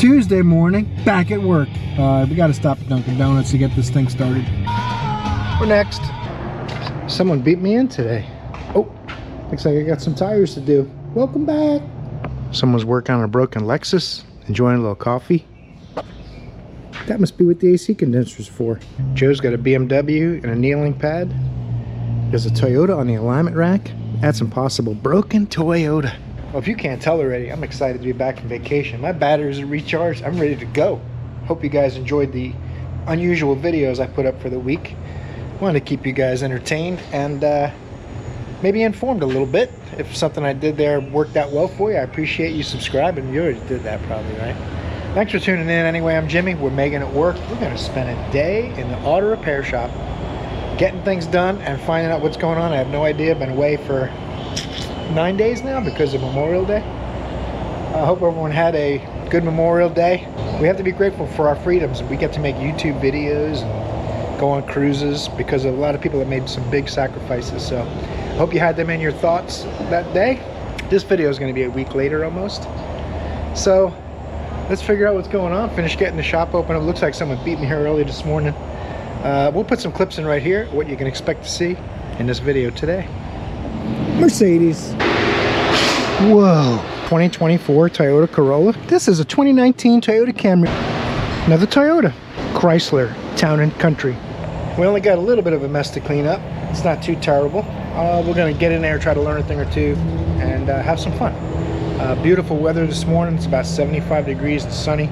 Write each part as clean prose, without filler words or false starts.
Tuesday morning, back at work. We got to stop at Dunkin' Donuts to get this thing started. We're next. Someone beat me in today. Oh, looks like I got some tires to do. Welcome back. Someone's working on a broken Lexus, enjoying a little coffee. That must be what the AC condenser's for. Joe's got a BMW and a kneeling pad. There's a Toyota on the alignment rack. That's impossible. Broken Toyota. Well, if you can't tell already, I'm excited to be back from vacation. My batteries are recharged. I'm ready to go. Hope you guys enjoyed the unusual videos I put up for the week. Wanted to keep you guys entertained and maybe informed a little bit. If something I did there worked out well for you, I appreciate you subscribing. You already did that probably, right? Thanks for tuning in. Anyway, I'm Jimmy. We're making it work. We're going to spend a day in the auto repair shop, getting things done and finding out what's going on. I have no idea. Been away for 9 days now because of Memorial Day. I hope everyone had a good Memorial Day. We have to be grateful for our freedoms. We get to make YouTube videos and go on cruises because a lot of people have made some big sacrifices. So I hope you had them in your thoughts that day. This video is going to be a week later almost. So let's figure out what's going on. Finish getting the shop open. It looks like someone beat me here early this morning. We'll put some clips in right here, what you can expect to see in this video today. Mercedes. Whoa. 2024 Toyota Corolla. This is a 2019 Toyota Camry. Another Toyota. Chrysler Town and Country. We only got a little bit of a mess to clean up. It's not too terrible. We're going to get in there, try to learn a thing or two, and have some fun. Beautiful weather this morning. It's about 75 degrees and sunny.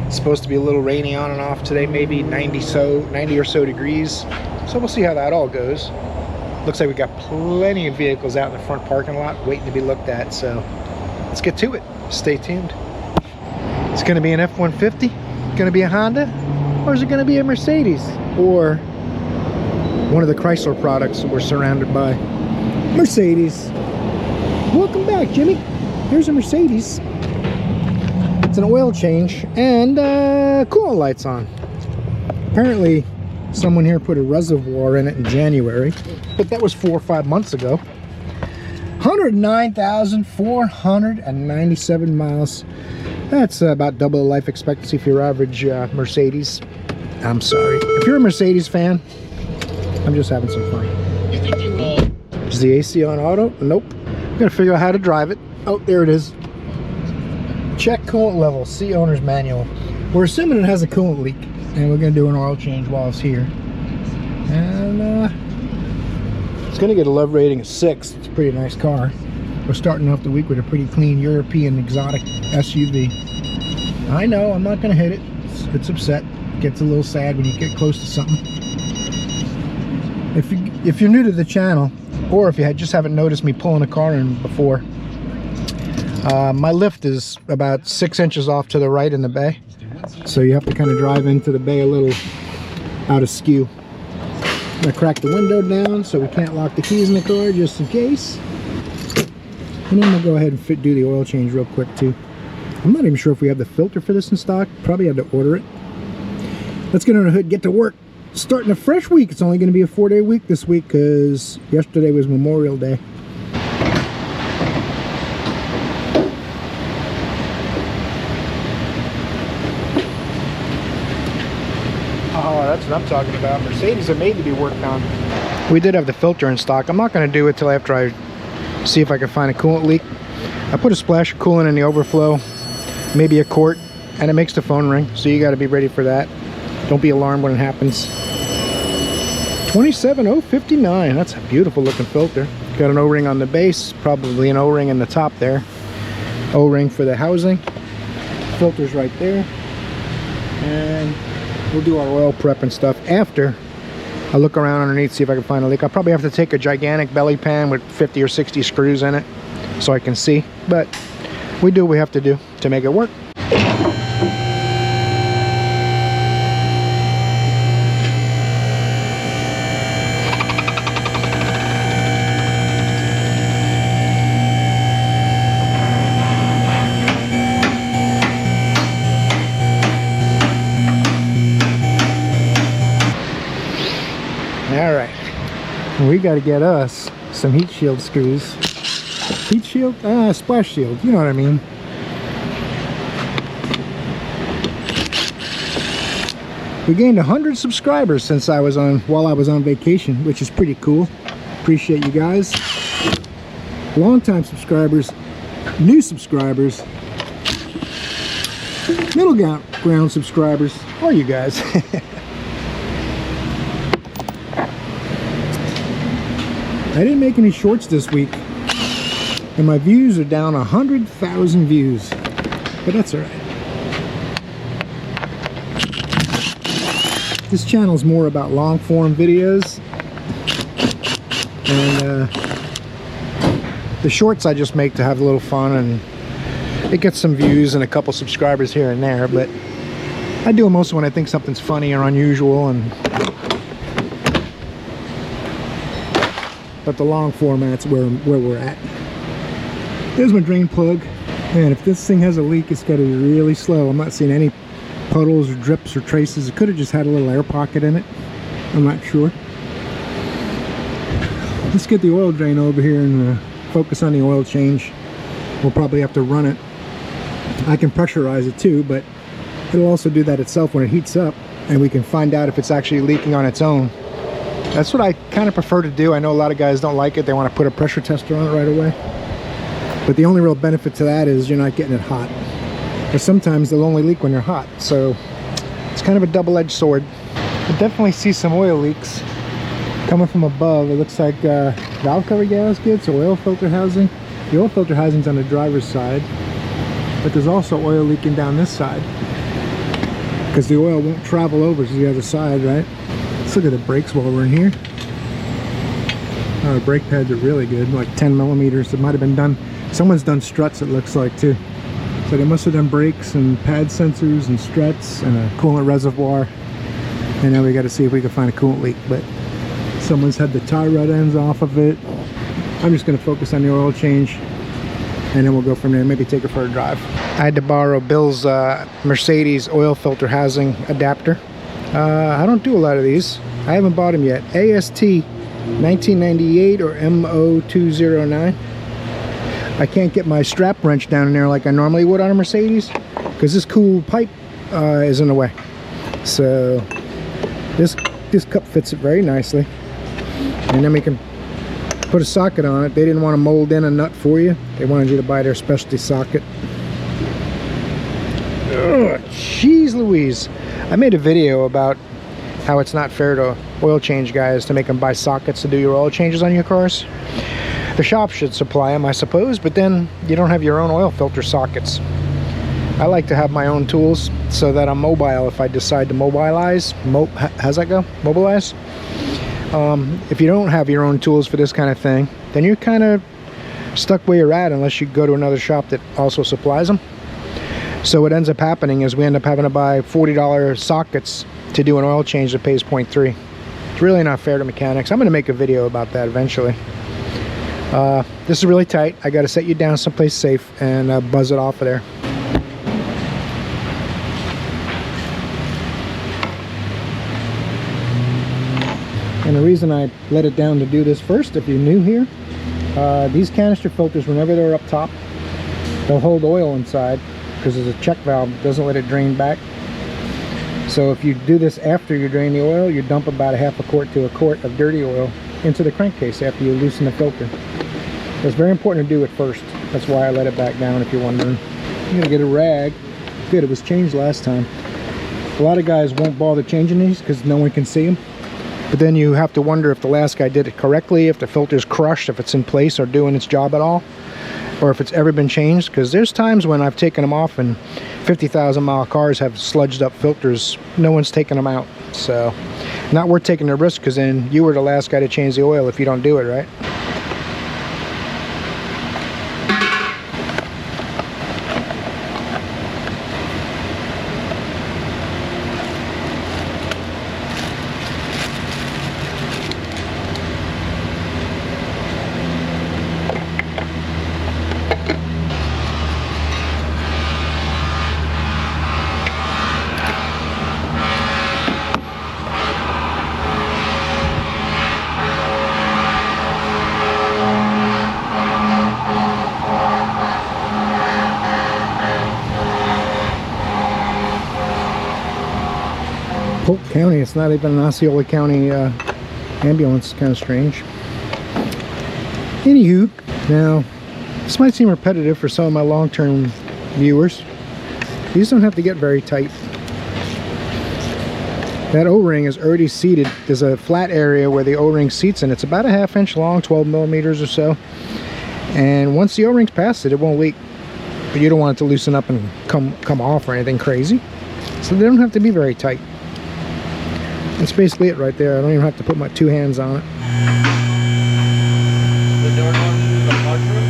It's supposed to be a little rainy on and off today, maybe 90 or so degrees. So we'll see how that all goes. Looks like we got plenty of vehicles out in the front parking lot waiting to be looked at, so let's get to it. Stay tuned. It's going to be an F-150, going to be a Honda, or is it going to be a Mercedes? Or one of the Chrysler products that we're surrounded by. Mercedes. Welcome back, Jimmy. Here's a Mercedes. It's an oil change and coolant lights on. Apparently someone here put a reservoir in it in January, but that was 4 or 5 months ago. 109,497 miles. That's about double the life expectancy for your average Mercedes. I'm sorry. If you're a Mercedes fan, I'm just having some fun. Is the AC on auto? Nope. I'm gonna figure out how to drive it. Oh, there it is. Check coolant level. See owner's manual. We're assuming it has a coolant leak, and we're gonna do an oil change while it's here. And it's gonna get a love rating of 6. It's a pretty nice car. We're starting off the week with a pretty clean European exotic SUV. I know I'm not gonna hit it. It's upset. It gets a little sad when you get close to something. If you're new to the channel, or if you just haven't noticed me pulling a car in before, my lift is about 6 inches off to the right in the bay, so you have to kind of drive into the bay a little out of skew. I'm gonna crack the window down so we can't lock the keys in the car just in case. And I'm gonna go ahead and do the oil change real quick too. I'm not even sure if we have the filter for this in stock. Probably had to order it. Let's get on the hood, get to work. Starting a fresh week. It's only going to be a 4-day week this week because yesterday was Memorial Day. Oh, that's what I'm talking about. Mercedes are made to be worked on. We did have the filter in stock. I'm not going to do it till after I see if I can find a coolant leak. I put a splash of coolant in the overflow, maybe a quart, and it makes the phone ring. So you got to be ready for that. Don't be alarmed when it happens. 27059. That's a beautiful looking filter. Got an O-ring on the base, probably an O-ring in the top there. O-ring for the housing. Filter's right there. And we'll do our oil prep and stuff after I look around underneath, see if I can find a leak. I'll probably have to take a gigantic belly pan with 50 or 60 screws in it so I can see. But we do what we have to do to make it work. Alright, we got to get us some heat shield screws. Heat shield? Splash shield, you know what I mean. We gained 100 subscribers since while I was on vacation, which is pretty cool. Appreciate you guys. Long-time subscribers, new subscribers, middle ground subscribers, all you guys. I didn't make any shorts this week, and my views are down 100,000 views, but that's all right. This channel is more about long form videos, and the shorts I just make to have a little fun, and it gets some views and a couple subscribers here and there, but I do them mostly when I think something's funny or unusual, but the long format's where we're at. There's my drain plug. Man, if this thing has a leak, it's got to be really slow. I'm not seeing any puddles or drips or traces. It could have just had a little air pocket in it. I'm not sure. Let's get the oil drain over here and focus on the oil change. We'll probably have to run it. I can pressurize it too, but it'll also do that itself when it heats up, and we can find out if it's actually leaking on its own. That's what I kind of prefer to do. I know a lot of guys don't like it. They want to put a pressure tester on it right away. But the only real benefit to that is you're not getting it hot. But sometimes they'll only leak when they're hot. So it's kind of a double-edged sword. I definitely see some oil leaks coming from above. It looks like valve cover gaskets, oil filter housing. The oil filter housing's on the driver's side. But there's also oil leaking down this side, because the oil won't travel over to the other side, right? Let's look at the brakes while we're in here. The brake pads are really good, like 10 millimeters. It might have been done, someone's done struts, it looks like, too. So they must have done brakes and pad sensors and struts and a coolant reservoir. And now we got to see if we can find a coolant leak, but someone's had the tie rod ends off of it. I'm just going to focus on the oil change, and then we'll go from there, maybe take it for a drive. I had to borrow Bill's Mercedes oil filter housing adapter. I don't do a lot of these. I haven't bought them yet. AST 1998 or MO209. I can't get my strap wrench down in there like I normally would on a Mercedes, because this cool pipe is in the way. So this cup fits it very nicely, and then we can put a socket on it. They didn't want to mold in a nut for you. They wanted you to buy their specialty socket. Ugh, jeez Louise. I made a video about how it's not fair to oil change guys to make them buy sockets to do your oil changes on your cars. The shop should supply them, I suppose, but then you don't have your own oil filter sockets. I like to have my own tools so that I'm mobile if I decide to mobilize. How's that go? Mobilize? If you don't have your own tools for this kind of thing, then you're kind of stuck where you're at unless you go to another shop that also supplies them. So what ends up happening is we end up having to buy $40 sockets to do an oil change that pays 0.3. It's really not fair to mechanics. I'm going to make a video about that eventually. This is really tight. I got to set you down someplace safe and buzz it off of there. And the reason I let it down to do this first, if you're new here, these canister filters, whenever they're up top, they'll hold oil inside because there's a check valve that doesn't let it drain back. So if you do this after you drain the oil, you dump about a half a quart to a quart of dirty oil into the crankcase after you loosen the filter. It's very important to do it first. That's why I let it back down, if you're wondering. I'm gonna get a rag. Good, it was changed last time. A lot of guys won't bother changing these because no one can see them. But then you have to wonder if the last guy did it correctly, if the filter's crushed, if it's in place or doing its job at all, or if it's ever been changed. Because there's times when I've taken them off and 50,000 mile cars have sludged up filters. No one's taken them out. So not worth taking the risk, because then you were the last guy to change the oil if you don't do it right. Polk County, it's not even an Osceola County ambulance. Kind of strange. Anywho, now this might seem repetitive for some of my long-term viewers. These don't have to get very tight. That O-ring is already seated. There's a flat area where the O-ring seats, and it's about a 1/2 inch long, 12 millimeters or so. And once the O-ring's past it, it won't leak. But you don't want it to loosen up and come off or anything crazy. So they don't have to be very tight. That's basically it right there. I don't even have to put my 2 hands on it. The door goes into the mushroom?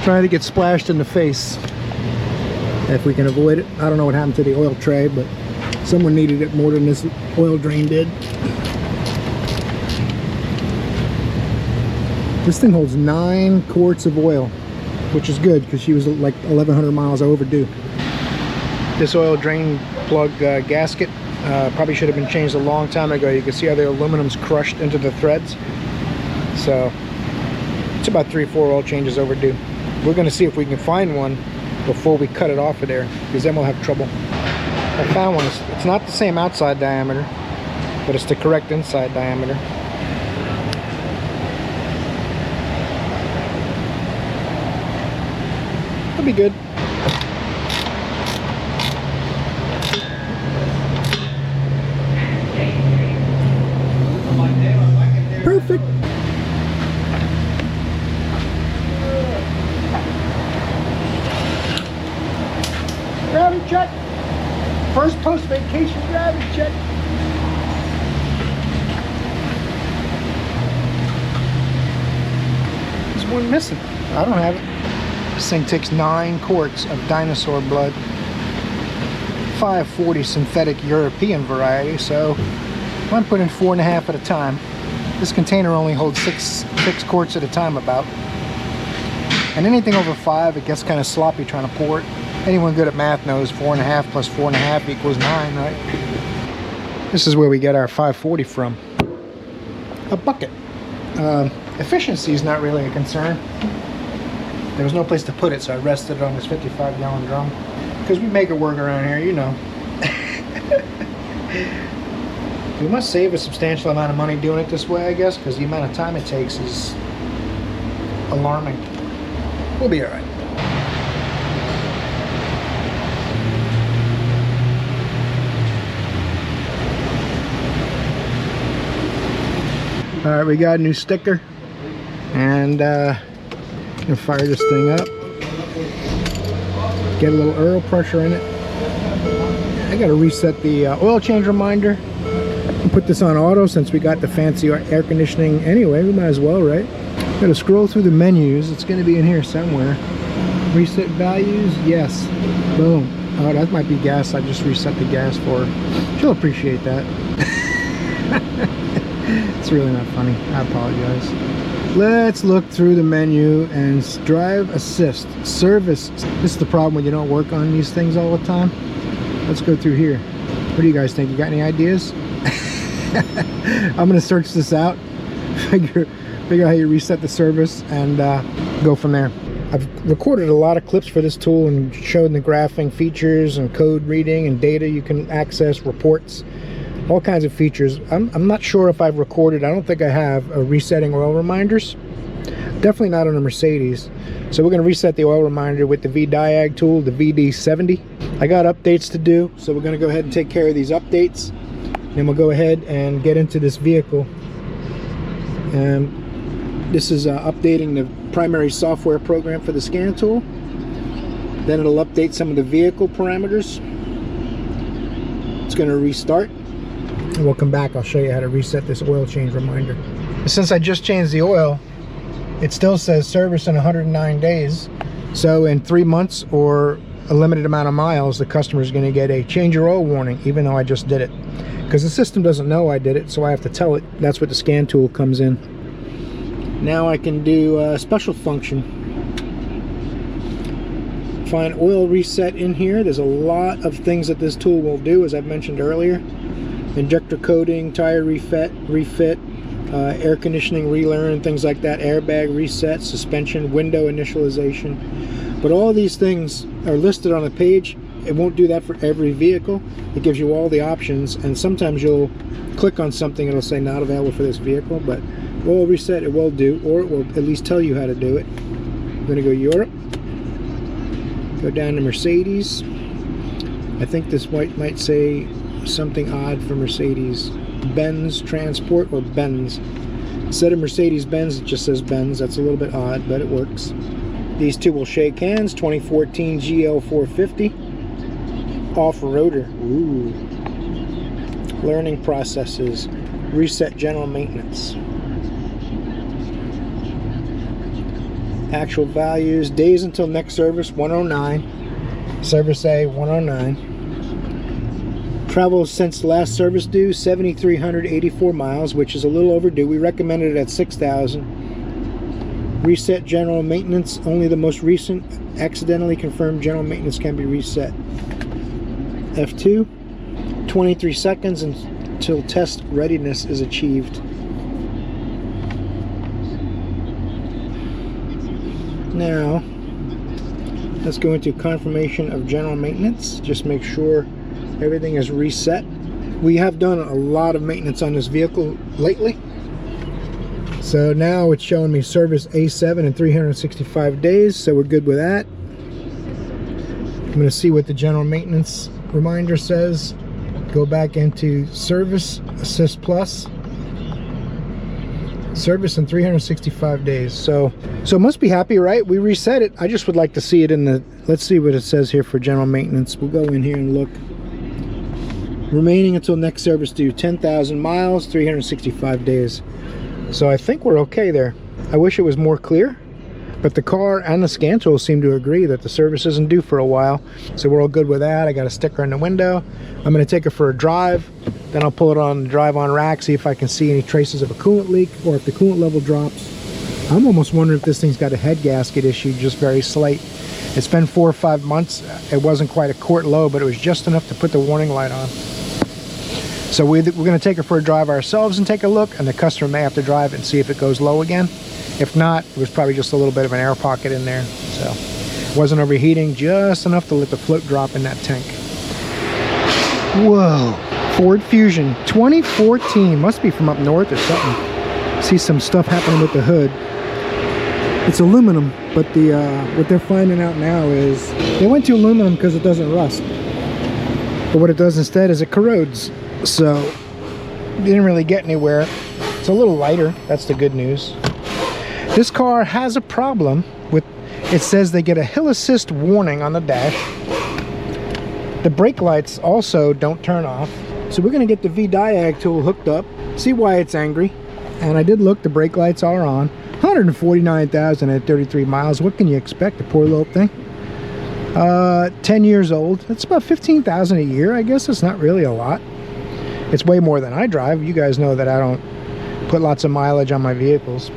Trying to get splashed in the face if we can avoid it. I don't know what happened to the oil tray, but someone needed it more than this oil drain did. This thing holds 9 quarts of oil, which is good because she was like 1,100 miles overdue. This oil drain plug gasket probably should have been changed a long time ago. You can see how the aluminum's crushed into the threads. So it's about 3-4 oil changes overdue. We're going to see if we can find one before we cut it off of there, because then we'll have trouble. I found one. It's not the same outside diameter, but it's the correct inside diameter. That'll be good. Perfect. Gravity check. First post-vacation gravity check. There's one missing. I don't have it. This thing takes 9 quarts of dinosaur blood. 540 synthetic European variety, so I'm putting 4.5 at a time. This container only holds 6 quarts at a time about. And anything over 5, it gets kind of sloppy trying to pour it. Anyone good at math knows 4.5 plus 4.5 equals 9, right? This is where we get our 540 from. A bucket. Efficiency is not really a concern. There was no place to put it, so I rested it on this 55-gallon drum. Because we make it work around here, you know. We must save a substantial amount of money doing it this way, I guess, because the amount of time it takes is alarming. We'll be alright. Alright, we got a new sticker, and gonna fire this thing up. Get a little oil pressure in it. I gotta reset the oil change reminder and put this on auto since we got the fancy air conditioning anyway. We might as well, right? Gotta scroll through the menus. It's gonna be in here somewhere. Reset values, yes. Boom. Oh, that might be gas. I just reset the gas for her. She'll appreciate that. It's really not funny. I apologize. Let's look through the menu and drive assist, service. This is the problem when you don't work on these things all the time. Let's go through here. What do you guys think? You got any ideas? I'm gonna search this out, figure out how you reset the service, and go from there. I've recorded a lot of clips for this tool and showed the graphing features and code reading and data you can access, reports, all kinds of features. I'm not sure if I've recorded, I don't think I have, resetting oil reminders. Definitely not on a Mercedes. So we're going to reset the oil reminder with the V-Diag tool, the VD70. I got updates to do, so we're going to go ahead and take care of these updates. Then we'll go ahead and get into this vehicle. And this is updating the primary software program for the scan tool. Then it'll update some of the vehicle parameters. It's going to restart. And we'll come back. I'll show you how to reset this oil change reminder. Since I just changed the oil, it still says service in 109 days. So in 3 months or a limited amount of miles, the customer is going to get a change your oil warning, even though I just did it. Because the system doesn't know I did it, so I have to tell it. That's what the scan tool comes in. Now I can do a special function. Find oil reset in here. There's a lot of things that this tool will do, as I've mentioned earlier. Injector coating, tire refit, air conditioning relearn, things like that, airbag reset, suspension, window initialization. But all these things are listed on a page it won't do that for every vehicle. It gives you all the options, and sometimes you'll click on something, it'll say not available for this vehicle, but we'll reset, it will do, or it will at least tell you how to do it. I'm going to go Europe, go down to Mercedes. I think this might say something odd for Mercedes-Benz Transport, or Benz. Instead of Mercedes-Benz, it just says Benz. That's a little bit odd, but it works. These two will shake hands. 2014 GL450 off-roader. Ooh. Learning processes. Reset general maintenance. Actual values. Days until next service 109. Service A 109. Travel since the last service due 7,384 miles, which is a little overdue. We recommended it at 6,000. Reset general maintenance. Only the most recent accidentally confirmed general maintenance can be reset. F2. 23 seconds until test readiness is achieved. Now, let's go into confirmation of general maintenance. Just make sure everything is reset. We have done a lot of maintenance on this vehicle lately. So now it's showing me service A7 in 365 days, so we're good with that. I'm going to see what the general maintenance reminder says. Go back into Service Assist Plus. Service in 365 days. So it must be happy, right? We reset it. I just would like to see it in the, let's see what it says here for general maintenance. We'll go in here and look. Remaining until next service due, 10,000 miles, 365 days. So I think we're okay there. I wish it was more clear, but the car and the scan tool seem to agree that the service isn't due for a while. So we're all good with that. I got a sticker in the window. I'm going to take it for a drive. Then I'll pull it on the drive-on rack, see if I can see any traces of a coolant leak or if the coolant level drops. I'm almost wondering if this thing's got a head gasket issue, just very slight. It's been 4 or 5 months. It wasn't quite a quart low, but it was just enough to put the warning light on. So we're going to take it for a drive ourselves and take a look, and the customer may have to drive it and see if it goes low again. If not, it was probably just a little bit of an air pocket in there. So it wasn't overheating, just enough to let the float drop in that tank. Whoa, Ford Fusion 2014, must be from up north or something. See some stuff happening with the hood. It's aluminum, but what they're finding out now is they went to aluminum because it doesn't rust. But what it does instead is it corrodes. So didn't really get anywhere. It's a little lighter, that's the good news. This car has a problem with, it says they get a hill assist warning on the dash. The brake lights also don't turn off. So we're going to get the V-diag tool hooked up, see why it's angry. And I did look, the brake lights are on. 149,000 at 33 miles. What can you expect, the poor little thing? 10 years old. It's about 15,000 a year. I guess it's not really a lot. It's way more than I drive. You guys know that I don't put lots of mileage on my vehicles.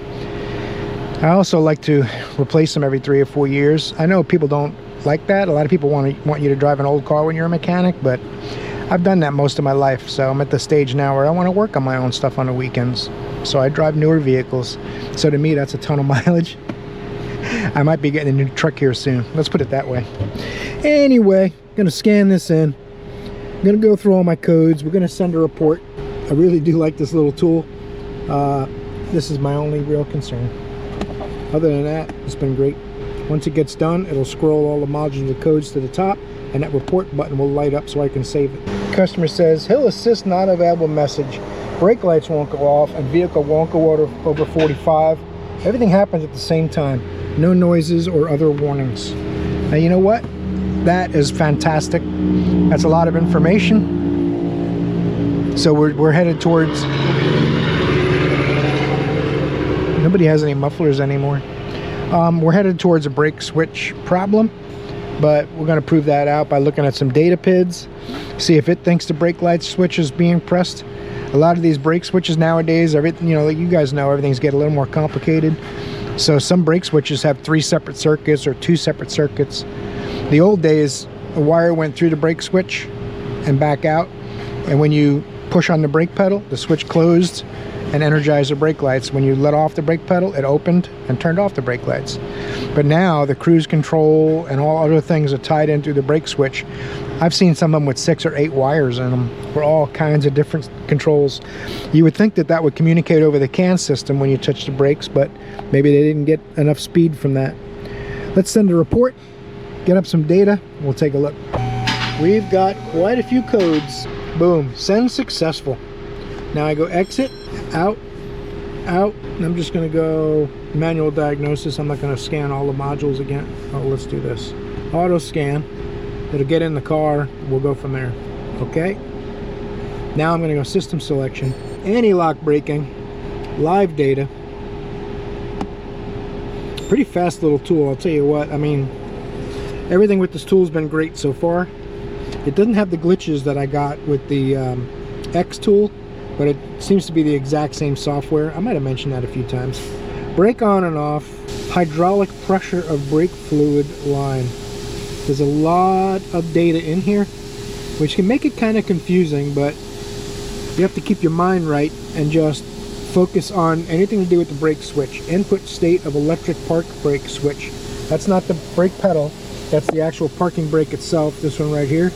I also like to replace them every 3 or 4 years. I know people don't like that. A lot of people want you to drive an old car when you're a mechanic, but I've done that most of my life. So I'm at the stage now where I want to work on my own stuff on the weekends. So I drive newer vehicles. So to me, that's a ton of mileage. I might be getting a new truck here soon. Let's put it that way. Anyway, gonna scan this in. I'm gonna go through all my codes. We're gonna send a report. I really do like this little tool. This is my only real concern. Other than that, it's been great. Once it gets done, it'll scroll all the modules and codes to the top, and that report button will light up so I can save it. Customer says, hill assist not available message. Brake lights won't go off, and vehicle won't go over 45. Everything happens at the same time. No noises or other warnings. Now, you know what? That is fantastic. That's a lot of information. So we're headed towards... Nobody has any mufflers anymore. We're headed towards a brake switch problem, but we're going to prove that out by looking at some data PIDs, see if it thinks the brake light switch is being pressed. A lot of these brake switches nowadays, everything, you know, you guys know, everything's getting a little more complicated. So some brake switches have 3 separate circuits or 2 separate circuits. The old days, a wire went through the brake switch and back out, and when you push on the brake pedal, the switch closed and energize the brake lights. When you let off the brake pedal, it opened and turned off the brake lights. But now the cruise control and all other things are tied in through the brake switch. I've seen some of them with 6 or 8 wires in them for all kinds of different controls. You would think that that would communicate over the CAN system when you touch the brakes, but maybe they didn't get enough speed from that. Let's send a report, get up some data, we'll take a look. We've got quite a few codes. Boom, send successful. Now I go exit, out, and I'm just gonna go manual diagnosis. I'm not gonna scan all the modules again. Oh, let's do this. Auto scan. It'll get in the car. We'll go from there. Okay. Now I'm gonna go system selection, anti-lock braking, live data. Pretty fast little tool, I'll tell you what. I mean, everything with this tool has been great so far. It doesn't have the glitches that I got with the X tool, but it seems to be the exact same software. I might have mentioned that a few times. Brake on and off, hydraulic pressure of brake fluid line. There's a lot of data in here, which can make it kind of confusing, but you have to keep your mind right and just focus on anything to do with the brake switch. Input state of electric park brake switch. That's not the brake pedal, that's the actual parking brake itself, this one right here.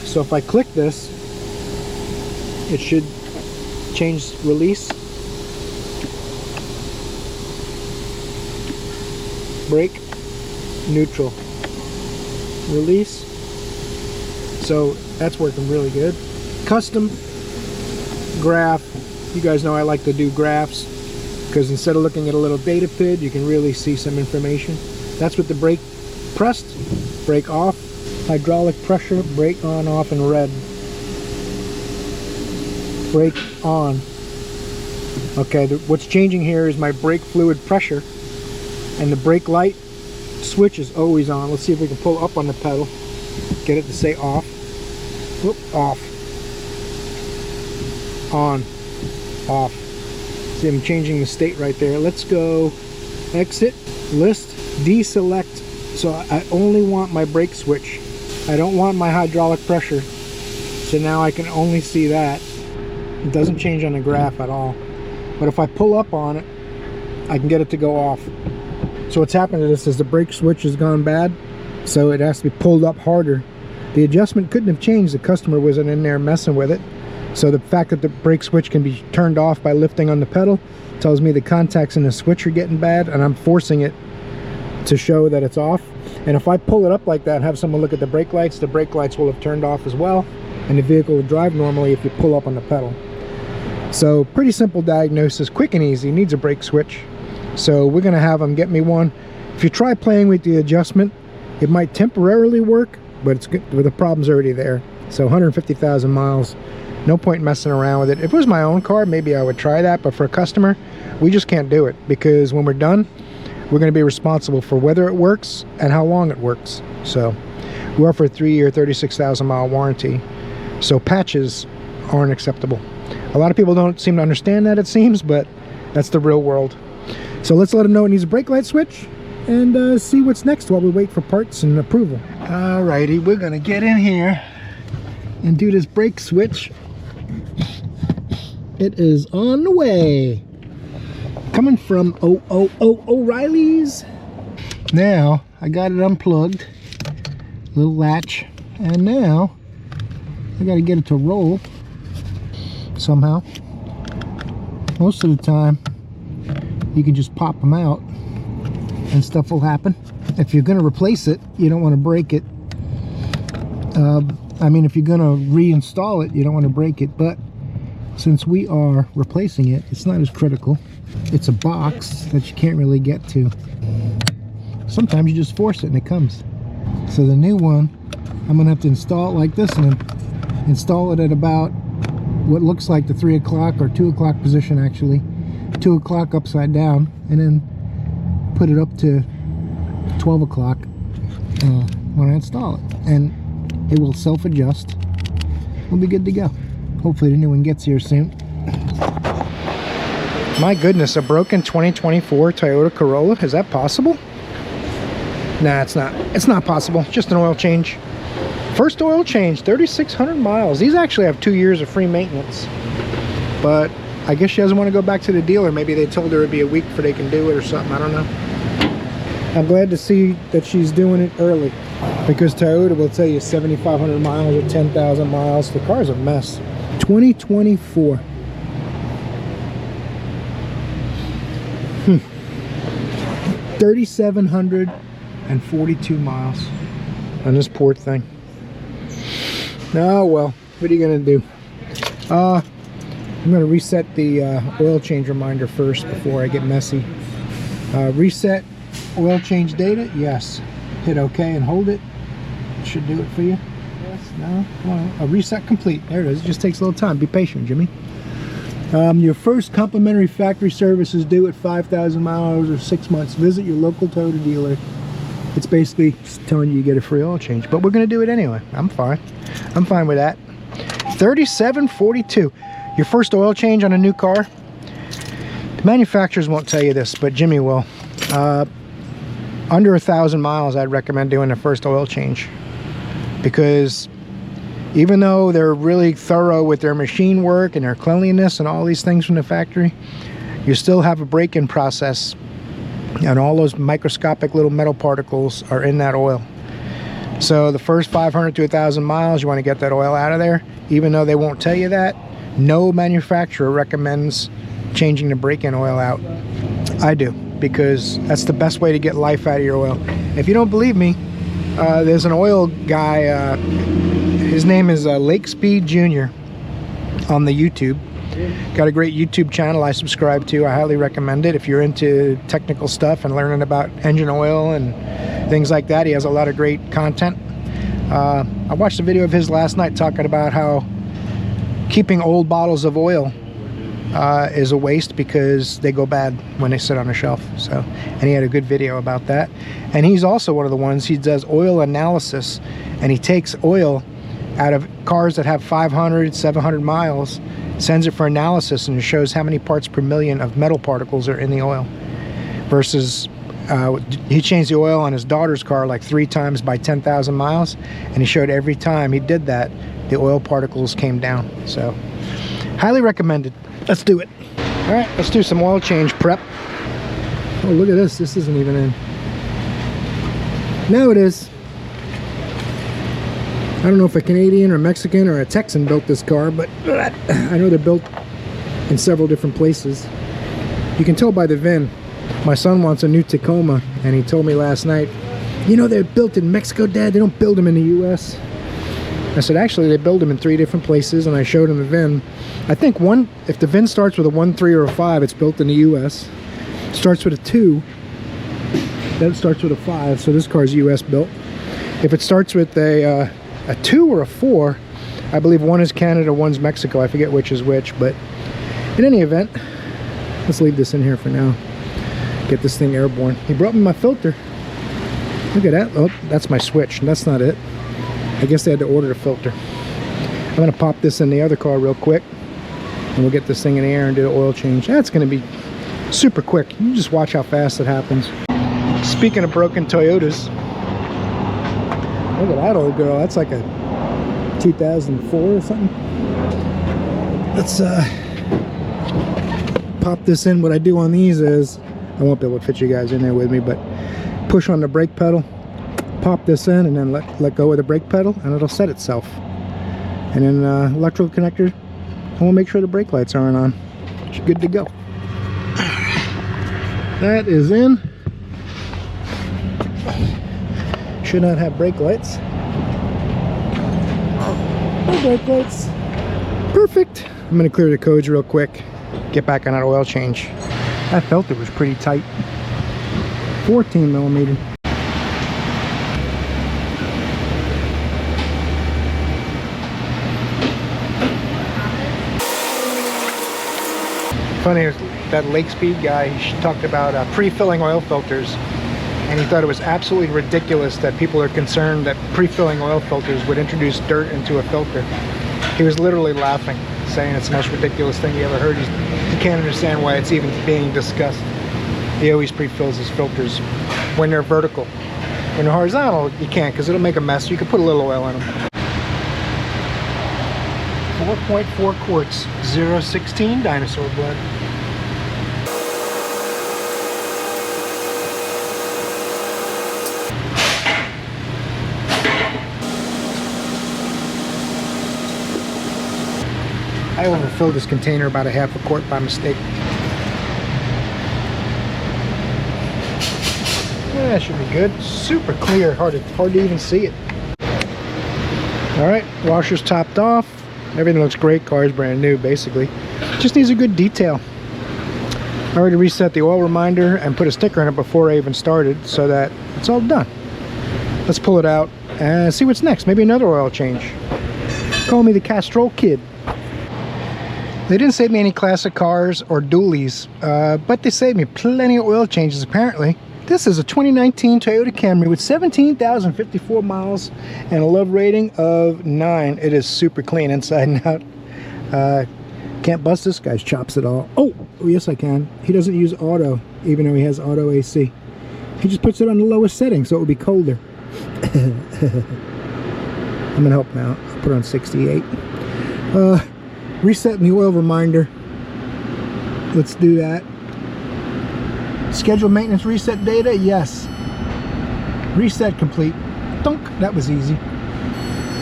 So if I click this, it should change release, brake, neutral, release. So that's working really good. Custom graph. You guys know I like to do graphs because instead of looking at a little data PID, you can really see some information. That's with the brake pressed, brake off, hydraulic pressure, brake on, off in red. Brake on. Okay, what's changing here is my brake fluid pressure, and the brake light switch is always on. Let's see if we can pull up on the pedal, get it to say off. Whoop, off. On. Off. See, I'm changing the state right there. Let's go exit, list, deselect. So I only want my brake switch. I don't want my hydraulic pressure. So now I can only see that. It doesn't change on the graph at all. But if I pull up on it, I can get it to go off. So what's happened to this is the brake switch has gone bad, so it has to be pulled up harder. The adjustment couldn't have changed. The customer wasn't in there messing with it. So the fact that the brake switch can be turned off by lifting on the pedal tells me the contacts in the switch are getting bad, and I'm forcing it to show that it's off. And if I pull it up like that and have someone look at the brake lights will have turned off as well, and the vehicle will drive normally if you pull up on the pedal. So pretty simple diagnosis, quick and easy. Needs a brake switch. So we're gonna have them get me one. If you try playing with the adjustment, it might temporarily work, but it's good, but the problem's already there. So 150,000 miles, no point messing around with it. If it was my own car, maybe I would try that, but for a customer, we just can't do it, because when we're done, we're going to be responsible for whether it works and how long it works. So we offer a 3-year, 36,000 mile warranty. So patches aren't acceptable. A lot of people don't seem to understand that, it seems, but that's the real world. So let's let them know it needs a brake light switch and see what's next while we wait for parts and approval. Alrighty, we're going to get in here and do this brake switch. It is on the way. Coming from O'Reilly's. Now I got it unplugged, little latch, and now I got to get it to roll somehow. Most of the time you can just pop them out and stuff will happen. If you're going to replace it, you don't want to break it. I mean, if you're going to reinstall it, you don't want to break it, but since we are replacing it, it's not as critical. It's a box that you can't really get to. Sometimes you just force it and it comes. So the new one, I'm gonna have to install it like this and then install it at about what looks like the 3 o'clock or 2 o'clock position, actually. 2 o'clock upside down, and then put it up to 12 o'clock when I install it. And it will self-adjust. We'll be good to go. Hopefully the new one gets here soon. My goodness, a broken 2024 Toyota Corolla? Is that possible? Nah, it's not. It's not possible. Just an oil change. First oil change, 3,600 miles. These actually have 2 years of free maintenance. But I guess she doesn't want to go back to the dealer. Maybe they told her it'd be a week before they can do it or something. I don't know. I'm glad to see that she's doing it early, because Toyota will tell you 7,500 miles or 10,000 miles. The car's a mess. 2024. 3,742 miles on this poor thing. Oh well, what are you gonna do? I'm gonna reset the oil change reminder first before I get messy. Reset oil change data, yes. Hit OK and hold it. It should do it for you. Yes, no, come on. A reset complete. There it is. It just takes a little time. Be patient, Jimmy. Your first complimentary factory service is due at 5,000 miles or 6 months. Visit your local Toyota dealer. It's basically telling you get a free oil change, but we're going to do it anyway. I'm fine. I'm fine with that. 3742. Your first oil change on a new car. The manufacturers won't tell you this, but Jimmy will. Under 1,000 miles, I'd recommend doing the first oil change, because even though they're really thorough with their machine work and their cleanliness and all these things from the factory, you still have a break-in process, and all those microscopic little metal particles are in that oil. So the first 500 to 1,000 miles, you want to get that oil out of there. Even though they won't tell you that, no manufacturer recommends changing the break-in oil out. I do, because that's the best way to get life out of your oil. If you don't believe me, there's an oil guy, his name is Lake Speed Jr. on the YouTube. Got a great YouTube channel I subscribe to. I highly recommend it if you're into technical stuff and learning about engine oil and things like that. He has a lot of great content. I watched a video of his last night talking about how keeping old bottles of oil is a waste because they go bad when they sit on a shelf. So, and he had a good video about that. And he's also one of the ones, he does oil analysis, and he takes oil out of cars that have 500, 700 miles, sends it for analysis, and it shows how many parts per million of metal particles are in the oil. Versus, he changed the oil on his daughter's car like 3 times by 10,000 miles, and he showed every time he did that, the oil particles came down. So, highly recommended. Let's do it. All right, let's do some oil change prep. Oh, look at this. This isn't even in. Now it is. I don't know if a Canadian or Mexican or a Texan built this car, but I know they're built in several different places. You can tell by the VIN. My son wants a new Tacoma, and he told me last night, you know, they're built in Mexico, Dad. They don't build them in the U.S. I said, actually, they build them in 3 different places, and I showed him the VIN. I think if the VIN starts with a 1, 3, or a 5, it's built in the U.S. Starts with a 2, then it starts with a 5, so this car's U.S. built. If it starts with a 2 or a 4, I believe 1 is Canada, 1's Mexico. I forget which is which, but in any event, let's leave this in here for now. Get this thing airborne. He brought me my filter. Look at that. Oh, that's my switch, and that's not it. I guess they had to order the filter. I'm going to pop this in the other car real quick, and we'll get this thing in the air and do the oil change. That's going to be super quick. You just watch how fast it happens. Speaking of broken Toyotas, look at that old girl. That's like a 2004 or something. Let's pop this in. What I do on these is, I won't be able to fit you guys in there with me, but push on the brake pedal, pop this in, and then let go of the brake pedal, and it'll set itself. And then electrical connector, and we'll make sure the brake lights aren't on. It's good to go. That is in. Should not have brake lights. No brake lights. Perfect. I'm going to clear the codes real quick. Get back on that oil change. That filter was pretty tight. 14 millimeter. Funny, that Lake Speed guy, he talked about pre-filling oil filters, and he thought it was absolutely ridiculous that people are concerned that pre-filling oil filters would introduce dirt into a filter. He was literally laughing, saying it's the most ridiculous thing he ever heard. He can't understand why it's even being discussed. He always pre-fills his filters when they're vertical. When they're horizontal, you can't, because it'll make a mess. You can put a little oil in them. 4.4 quarts, 0.16 dinosaur blood. I overfilled this container about a half a quart by mistake. Yeah, that should be good. Super clear, hard to even see it. Alright, washer's topped off. Everything looks great, car's brand new basically. Just needs a good detail. I already reset the oil reminder and put a sticker on it before I even started so that it's all done. Let's pull it out and see what's next. Maybe another oil change. Call me the Castrol Kid. They didn't save me any classic cars or dualies, but they saved me plenty of oil changes apparently. This is a 2019 Toyota Camry with 17,054 miles and a love rating of 9. It is super clean inside and out. Can't bust this guy's chops at all. Oh, yes I can. He doesn't use auto, even though he has auto AC. He just puts it on the lowest setting so it will be colder. I'm gonna help him out. I'll put it on 68. Resetting the oil reminder. Let's do that. Schedule maintenance reset data, yes. Reset complete. Dunk, that was easy.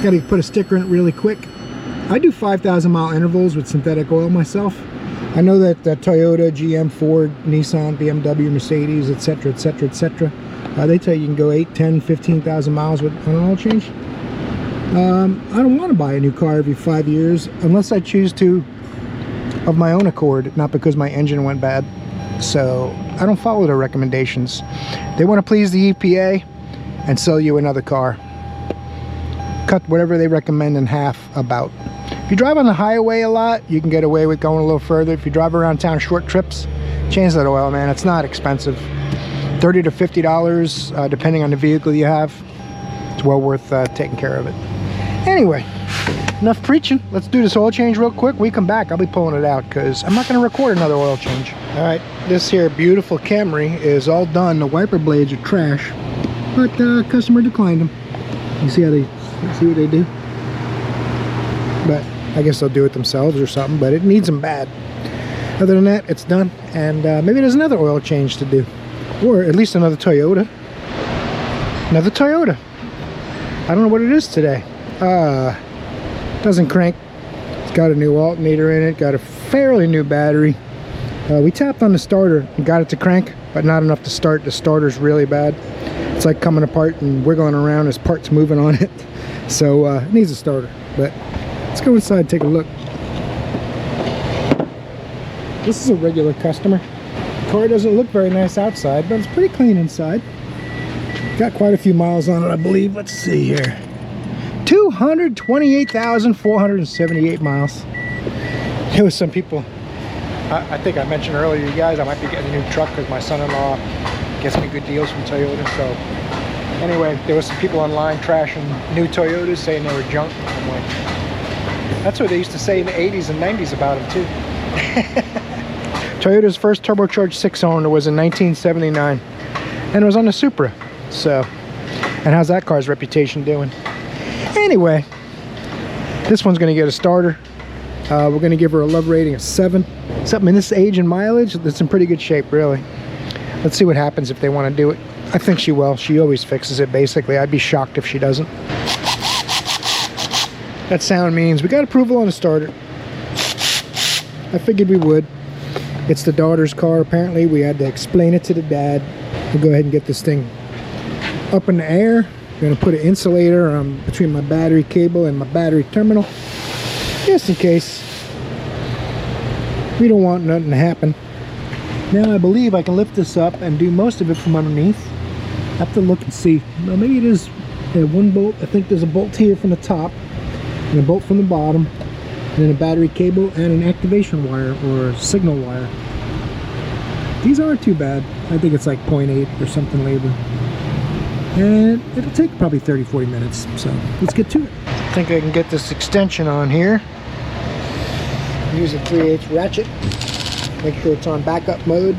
Gotta put a sticker in it really quick. I do 5,000 mile intervals with synthetic oil myself. I know that Toyota, GM, Ford, Nissan, BMW, Mercedes, etc, etc, etc. They tell you can go 8, 10, 15,000 miles with an oil change. I don't want to buy a new car every 5 years unless I choose to of my own accord, not because my engine went bad. So I don't follow their recommendations. They want to please the EPA and sell you another car. Cut whatever they recommend in half about. If you drive on the highway a lot, you can get away with going a little further. If you drive around town short trips, change that oil, man. It's not expensive. $30 to $50, depending on the vehicle you have. It's well worth taking care of it. Anyway, enough preaching. Let's do this oil change real quick. When we come back, I'll be pulling it out because I'm not going to record another oil change. All right, this here beautiful Camry is all done. The wiper blades are trash, but customer declined them. You see how they see what they do? But I guess they'll do it themselves or something, but it needs them bad. Other than that, it's done, and maybe there's another oil change to do, or at least another Toyota. Another Toyota. I don't know what it is today. Doesn't crank. It's got a new alternator in it, got a fairly new battery. We tapped on the starter and got it to crank, but not enough to start. The starter's really bad. It's like coming apart and wiggling around as parts moving on it. So it needs a starter. But let's go inside and take a look. This is a regular customer. The car doesn't look very nice outside, but it's pretty clean inside. Got quite a few miles on it, I believe. Let's see here. 228,478 miles. There was some people, I think I mentioned earlier, you guys, I might be getting a new truck because my son-in-law gets me good deals from Toyota. So anyway, there was some people online trashing new Toyotas, saying they were junk. I'm like, that's what they used to say in the 80s and 90s about them too. Toyota's first turbocharged 6-cylinder was in 1979, and it was on the Supra. So, and how's that car's reputation doing? Anyway, this one's going to get a starter. We're going to give her a love rating of 7. Something in this age and mileage that's in pretty good shape, really. Let's see what happens if they want to do it. I think she will. She always fixes it, basically. I'd be shocked if she doesn't. That sound means we got approval on the starter. I figured we would. It's the daughter's car, apparently. We had to explain it to the dad. We'll go ahead and get this thing up in the air. I'm going to put an insulator between my battery cable and my battery terminal, just in case. We don't want nothing to happen. Now I believe I can lift this up and do most of it from underneath. I have to look and see. Well, maybe it is one bolt. I think there's a bolt here from the top and a bolt from the bottom, and then a battery cable and an activation wire or signal wire. These aren't too bad. I think it's like 0.8 or something labor. And it'll take probably 30-40 minutes, so let's get to it. I think I can get this extension on here. Use a 3/8 ratchet. Make sure it's on backup mode.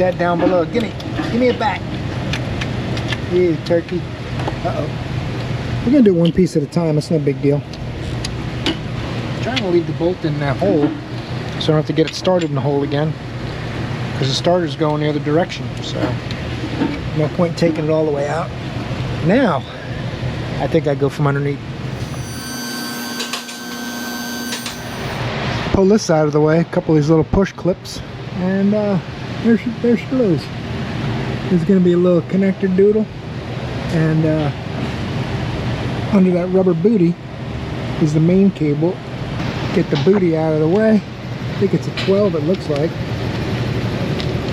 that down below. Give me it back. Yeah, turkey. Uh-oh. We're gonna do it one piece at a time. It's no big deal. I'm trying to leave the bolt in that hole so I don't have to get it started in the hole again, because the starter's going the other direction, so no point taking it all the way out. Now, I think I go from underneath. Pull this out of the way, a couple of these little push clips, and there she goes. There's going to be a little connector doodle, and under that rubber booty is the main cable. Get the booty out of the way. I think it's a 12, it looks like.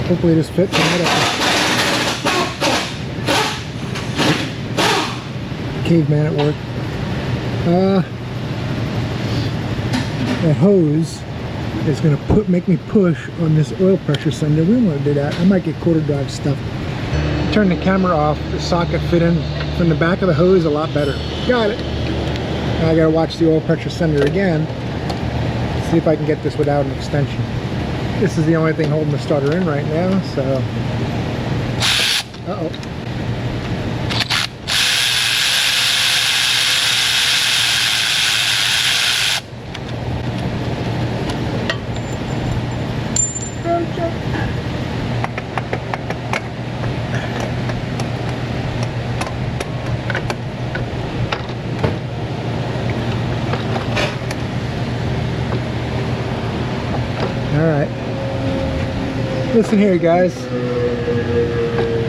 Hopefully this fits. Caveman at work. That hose is going to make me push on this oil pressure sender. We don't want to do that. I might get quarter drive stuff. Turn the camera off. The socket fit in from the back of the hose a lot better. Got it. Now I got to watch the oil pressure sender again. See if I can get this without an extension. This is the only thing holding the starter in right now, so. Uh-oh. Alright. Listen here, guys.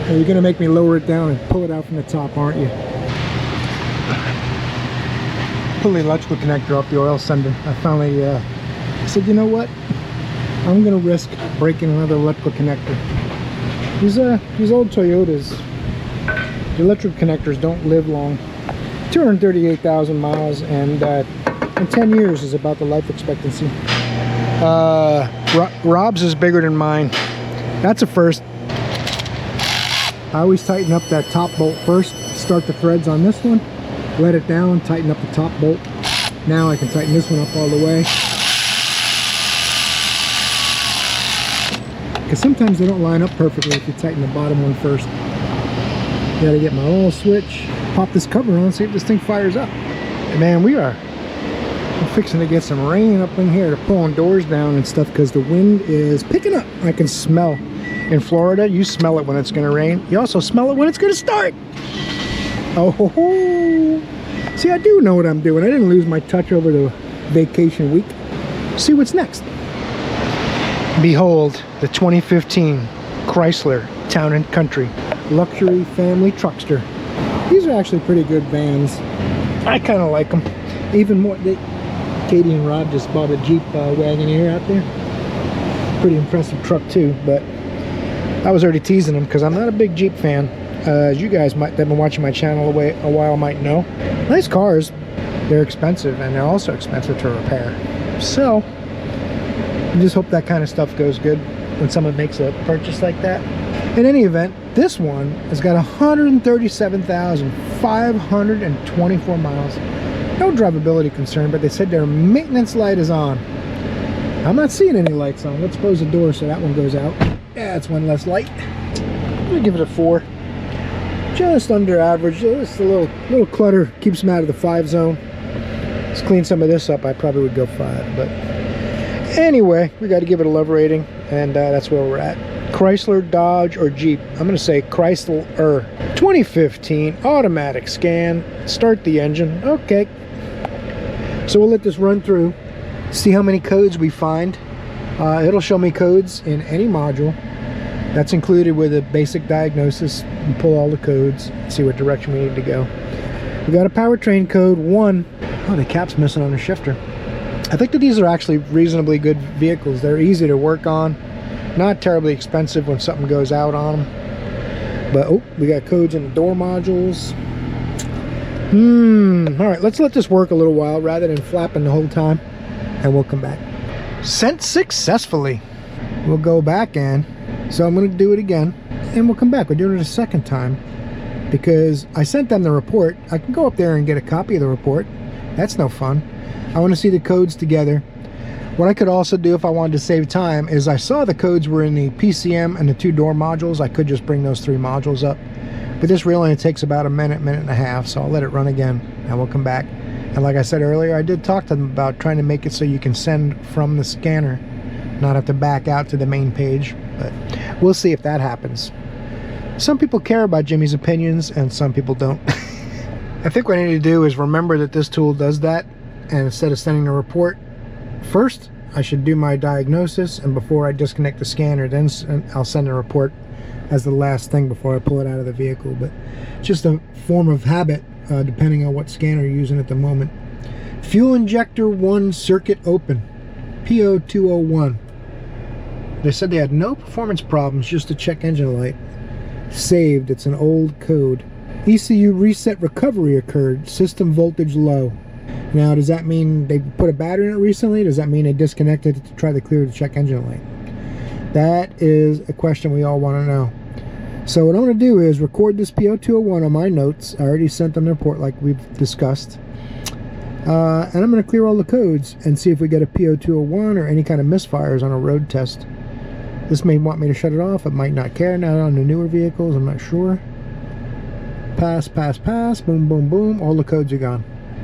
You're going to make me lower it down and pull it out from the top, aren't you? Pull the electrical connector off the oil sender. I finally said, you know what? I'm going to risk breaking another electrical connector. These old Toyotas, the electrical connectors don't live long. 238,000 miles, and 10 years is about the life expectancy. Rob's is bigger than mine. That's a first. I always tighten up that top bolt first. Start the threads on this one, let it down, tighten up the top bolt. Now I can tighten this one up all the way. Because sometimes they don't line up perfectly if you tighten the bottom one first. Gotta get my oil switch, pop this cover on, see if this thing fires up. And man, we're fixing to get some rain up in here. They're pulling doors down and stuff because the wind is picking up. I can smell. In Florida, you smell it when it's going to rain. You also smell it when it's going to start. Oh, ho, ho. See, I do know what I'm doing. I didn't lose my touch over the vacation week. See what's next. Behold, the 2015 Chrysler Town and Country luxury family truckster. These are actually pretty good vans. I kind of like them. Even more, Katie and Rob just bought a Jeep Wagoneer out there. Pretty impressive truck too, but I was already teasing them because I'm not a big Jeep fan. As you guys that have been watching my channel a while might know. Nice cars. They're expensive, and they're also expensive to repair. So, I just hope that kind of stuff goes good when someone makes a purchase like that. In any event, this one has got 137,524 miles. No drivability concern, but they said their maintenance light is on. I'm not seeing any lights on. Let's close the door so that one goes out. Yeah, it's one less light. I'm gonna give it a 4. Just under average. Just a little clutter keeps them out of the 5 zone. Let's clean some of this up. I probably would go 5, but anyway, we got to give it a love rating, and that's where we're at. Chrysler, Dodge, or Jeep? I'm gonna say Chrysler. 2015 automatic scan. Start the engine. Okay. So we'll let this run through. See how many codes we find. It'll show me codes in any module. That's included with a basic diagnosis. And pull all the codes, see what direction we need to go. We got a powertrain code 1. Oh, the cap's missing on the shifter. I think that these are actually reasonably good vehicles. They're easy to work on, not terribly expensive when something goes out on them. But oh, we got codes in the door modules. All right, let's let this work a little while rather than flapping the whole time, and we'll come back. Sent successfully. We'll go back in. So I'm going to do it again, and we'll come back. We're doing it a second time because I sent them the report. I can go up there and get a copy of the report. That's no fun. I want to see the codes together. What I could also do if I wanted to save time is I saw the codes were in the PCM and the 2-door modules. I could just bring those 3 modules up. But this really only takes about a minute, minute and a half, so I'll let it run again and we'll come back. And like I said earlier, I did talk to them about trying to make it so you can send from the scanner, not have to back out to the main page, but we'll see if that happens. Some people care about Jimmy's opinions and some people don't. I think what I need to do is remember that this tool does that, and instead of sending a report, first I should do my diagnosis, and before I disconnect the scanner, then I'll send a report as the last thing before I pull it out of the vehicle. But just a form of habit, depending on what scanner you're using at the moment. Fuel injector 1 circuit open, P0201. They said they had no performance problems, just a check engine light. Saved, it's an old code. ECU reset recovery occurred, system voltage low. Now, does that mean they put a battery in it recently? Does that mean they disconnected it to try to clear the check engine light? That is a question we all want to know. So what I'm going to do is record this P0201 on my notes. I already sent them the report like we've discussed. And I'm going to clear all the codes and see if we get a P0201 or any kind of misfires on a road test. This may want me to shut it off. It might not care. Now on the newer vehicles, I'm not sure. Pass, pass, pass. Boom, boom, boom. All the codes are gone.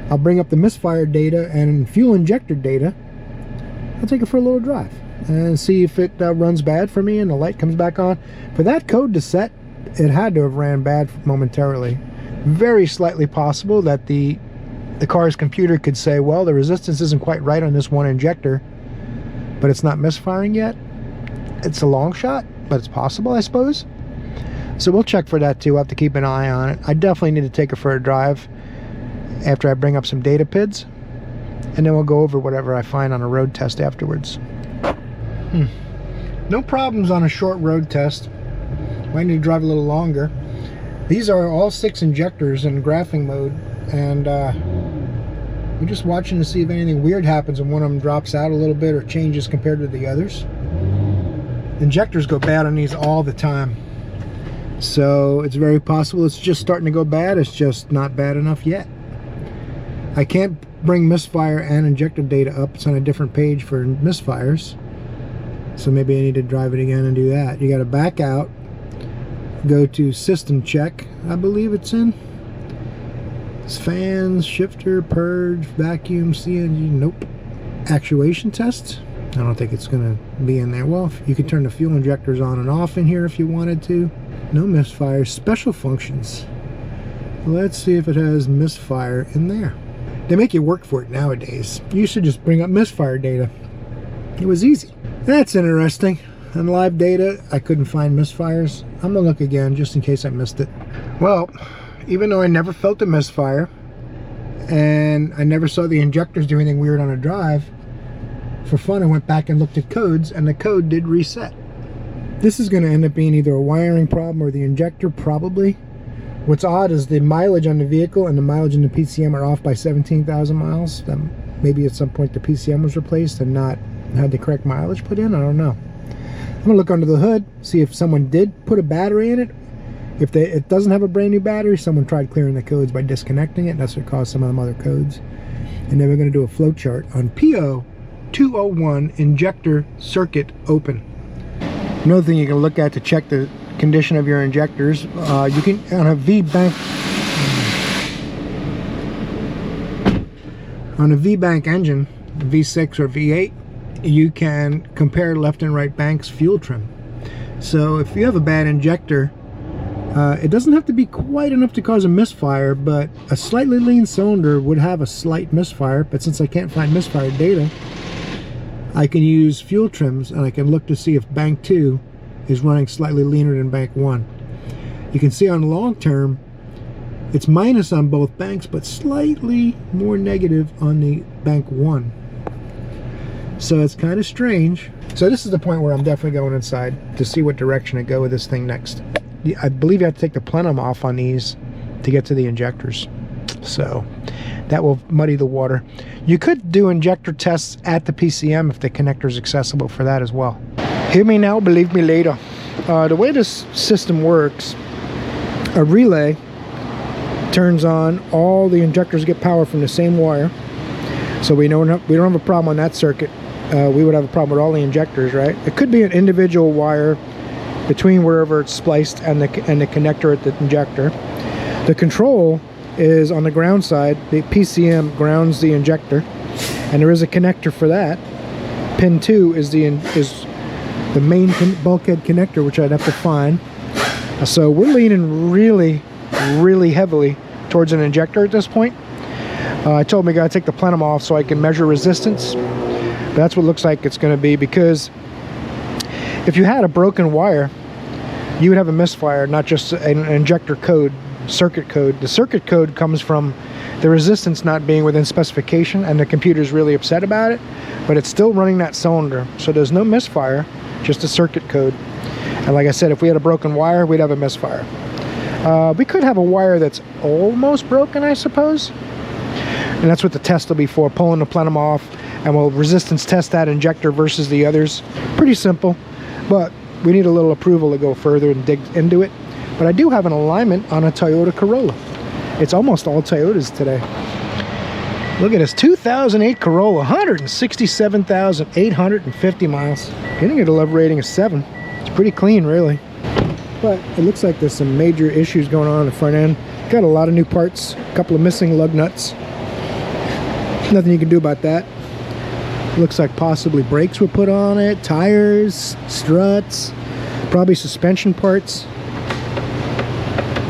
I'll bring up the misfire data and fuel injector data. I'll take it for a little drive and see if it runs bad for me and the light comes back on. For that code to set, it had to have ran bad momentarily. Very slightly possible that the car's computer could say, well, the resistance isn't quite right on this one injector, but it's not misfiring yet. It's a long shot, but it's possible, I suppose. So we'll check for that too. We'll have to keep an eye on it. I definitely need to take it for a drive after I bring up some data PIDs, and then we'll go over whatever I find on a road test afterwards. No problems on a short road test. Might need to drive a little longer. These are all 6 injectors in graphing mode, and we're just watching to see if anything weird happens and one of them drops out a little bit or changes compared to the others. Injectors go bad on these all the time, so it's very possible it's just starting to go bad. It's just not bad enough yet. I can't bring misfire and injector data up. It's on a different page for misfires, so maybe I need to drive it again and do that. You got to back out, go to system check, I believe it's in. It's fans, shifter, purge, vacuum, CNG, nope. Actuation test, I don't think it's going to be in there. Well, you can turn the fuel injectors on and off in here if you wanted to. No misfire. Special functions. Let's see if it has misfire in there. They make you work for it nowadays. You should just bring up misfire data. It was easy. That's interesting. On live data, I couldn't find misfires. I'm gonna look again just in case I missed it. Well, even though I never felt a misfire and I never saw the injectors do anything weird on a drive, for fun I went back and looked at codes, and the code did reset. This is going to end up being either a wiring problem or the injector, probably. What's odd is the mileage on the vehicle and the mileage in the PCM are off by 17,000 miles. Maybe at some point the PCM was replaced and not had the correct mileage put in. I don't know. I'm going to look under the hood, see if someone did put a battery in it. If it doesn't have a brand new battery, someone tried clearing the codes by disconnecting it. That's what caused some of them other codes. And then we're going to do a flow chart on P0201 injector circuit open. Another thing you can look at to check the condition of your injectors, you can, on a V-bank engine, V6 or V8, you can compare left and right banks fuel trim. So if you have a bad injector, it doesn't have to be quite enough to cause a misfire, but a slightly lean cylinder would have a slight misfire. But since I can't find misfire data, I can use fuel trims and I can look to see if bank 2 is running slightly leaner than bank 1. You can see on the long term it's minus on both banks, but slightly more negative on the bank 1. So it's kind of strange. So this is the point where I'm definitely going inside to see what direction to go with this thing next. I believe you have to take the plenum off on these to get to the injectors, so that will muddy the water. You could do injector tests at the PCM if the connector is accessible for that as well. Hear me now, believe me later. The way this system works, a relay turns on, all the injectors get power from the same wire, so we don't have a problem on that circuit. we would have a problem with all the injectors, right? It could be an individual wire between wherever it's spliced and the connector at the injector. The control is on the ground side. The PCM grounds the injector, and there is a connector for that. Pin 2 is the main bulkhead connector, which I'd have to find. So we're leaning really heavily towards an injector at this point. I told him I gotta take the plenum off so I can measure resistance. But that's what it looks like it's gonna be, because if you had a broken wire, you would have a misfire, not just an injector code, circuit code. The circuit code comes from the resistance not being within specification, and the computer's really upset about it, but it's still running that cylinder. So there's no misfire, just a circuit code. And like I said, if we had a broken wire, we'd have a misfire. We could have a wire that's almost broken, I suppose. And that's what the test will be for, pulling the plenum off, and we'll resistance test that injector versus the others. Pretty simple, but we need a little approval to go further and dig into it. But I do have an alignment on a Toyota Corolla. It's almost all Toyotas today. Look at this 2008 Corolla, 167,850 miles. Getting a love rating of 7. It's pretty clean, really. But it looks like there's some major issues going on the front end. Got a lot of new parts, a couple of missing lug nuts. Nothing you can do about that. Looks like possibly brakes were put on it, tires, struts, probably suspension parts.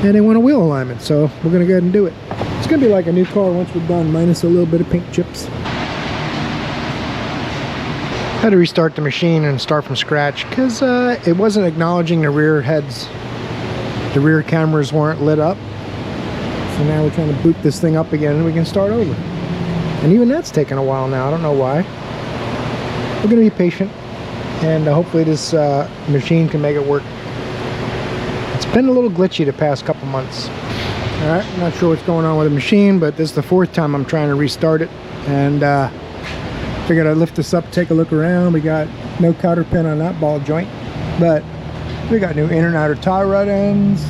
And they want a wheel alignment, so we're gonna go ahead and do it. It's gonna be like a new car once we're done, minus a little bit of paint chips. Had to restart the machine and start from scratch because it wasn't acknowledging the rear heads. The rear cameras weren't lit up. So now we're trying to boot this thing up again and we can start over. And even that's taken a while now. I don't know why. We're going to be patient, and hopefully this machine can make it work. It's been a little glitchy the past couple months. Alright, I'm not sure what's going on with the machine, but this is the 4th time I'm trying to restart it. And figured I'd lift this up, take a look around. We got no cotter pin on that ball joint, but we got new inner and outer tie rod ends.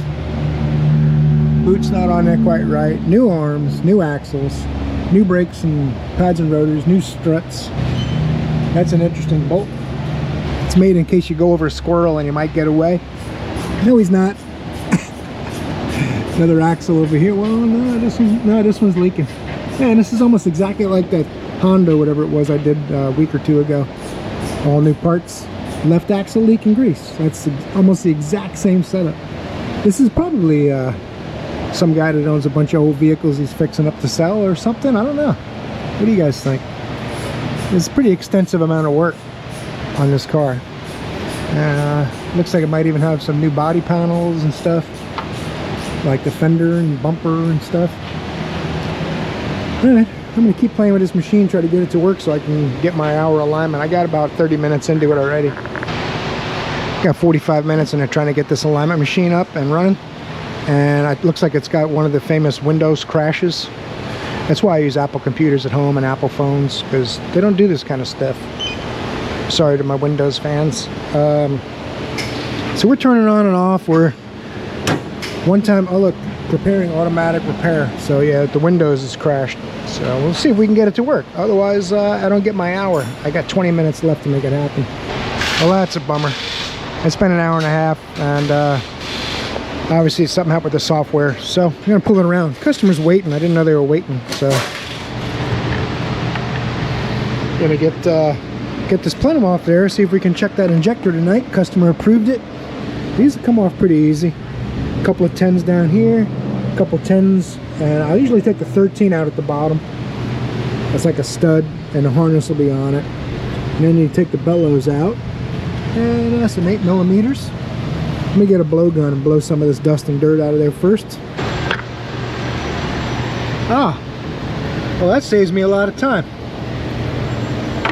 Boot's not on there quite right. New arms, new axles, new brakes and pads and rotors, new struts. That's an interesting bolt. It's made in case you go over a squirrel and you might get away. No, he's not. Another axle over here. Well, no, this one's leaking. Man, this is almost exactly like that Honda, whatever it was I did a week or 2 ago. All new parts. Left axle leaking grease. That's almost the exact same setup. This is probably some guy that owns a bunch of old vehicles he's fixing up to sell or something. I don't know. What do you guys think? It's a pretty extensive amount of work on this car. Looks like it might even have some new body panels and stuff, like the fender and bumper and stuff. Alright, I'm going to keep playing with this machine, try to get it to work so I can get my hour alignment. I got about 30 minutes into it already. Got 45 minutes and they're trying to get this alignment machine up and running. And it looks like it's got one of the famous Windows crashes. That's why I use Apple computers at home and Apple phones, because they don't do this kind of stuff. Sorry to my Windows fans. So we're turning on and off. We're one time, oh look, preparing automatic repair. So yeah, the Windows is crashed. So we'll see if we can get it to work. Otherwise, I don't get my hour. I got 20 minutes left to make it happen. Well, that's a bummer. I spent an hour and a half, and obviously something happened with the software. So I'm gonna pull it around. Customer's waiting. I didn't know they were waiting. So gonna get this plenum off there. See if we can check that injector tonight. Customer approved it. These come off pretty easy. A couple of 10s down here, a couple 10s, and I usually take the 13 out at the bottom. That's like a stud, and the harness will be on it. And then you take the bellows out, and that's some 8 millimeters. Let me get a blowgun and blow some of this dust and dirt out of there first. Ah, well, that saves me a lot of time.